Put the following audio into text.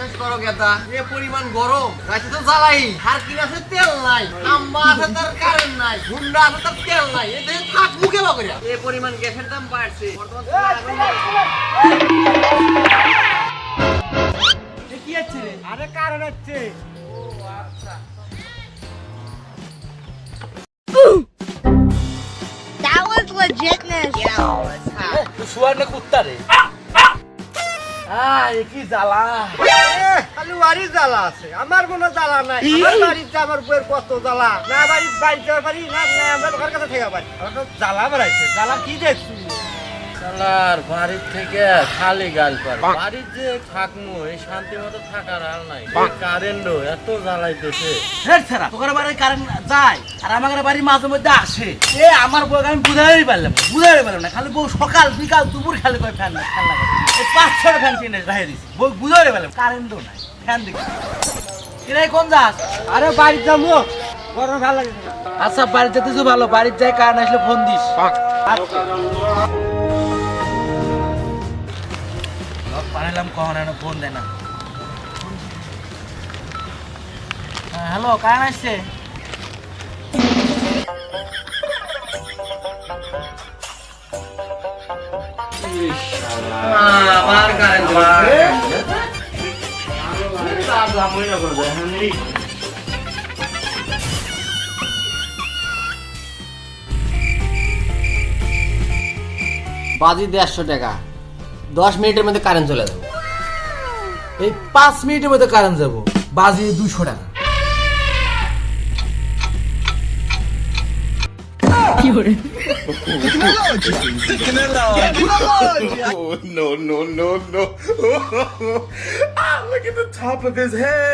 বিশ্বাস করো গেদা, এ পরিমাণ গরম গাছে তো জ্বালাই, আর কিনাছে তেল নাই, আম্মা আছে তার কারেন্ট নাই, হুন্ডা আছে তার তেল নাই, এতে থাক মুখে বাকরিয়া। এ পরিমাণ গ্যাসের দাম বাড়ছে বর্তমান কি আছে রে? আরে কারেন্ট আছে। ও আচ্ছা। That was legitness. তুই শুয়ার না কুত্তা রে? কি জ্বালা! খালি বাড়ির জ্বালা আছে, আমার কোনো জ্বালা নাই। আমার বাড়িতে আমার বউয়ের কত জ্বালা, না বাড়ির বাড়িতে পারি না, না আমরা ঘর কাছে থেকে পারি। আমার তো জ্বালা বাড়াইছে, জ্বালা কি দেখছি? শালার বাড়ির থেকে খালি গাল পার, বাড়ির যে থাকমু এই শান্তি মতো থাকার আর নাই। কারেন্টও এত জ্বালাইতেছে। তোর বাড়ির কারেন্ট যায় আর আমার বাড়ি মাঝে মধ্যে আসে। আমার বউকে আমি বুঝাইতে পারলাম না, খালি বউ সকাল বিকাল দুপুর খালি করে ফ্যান না ফ্যান লাগে। 5-6 ফ্যান কিনে রাখে দিছি, বউ বুঝাইতে পারলাম কারেন্টও নাই, ফ্যান দেখি। কিরাই কোন যাস? আরে বাড়ির যাবো, গরম ভালো লাগে না। আচ্ছা বাড়িতে যেতেছো ভালো, বাড়ির যাই কারেন্ট আসলে ফোন দিস। পানাইলাম কখন এনে ফোন দেয় না। হ্যালো, কারেন্ট আসছে? আবার কারেন্ট বাজি 150 টাকা, 10 মিনিটের মধ্যে কারেন্ট চলে যাবে। এই 5 মিনিটের মধ্যে কারেন্ট যাবো, বাজি 200 টাকা। No, no, no, no. Ah, look at the top of his head.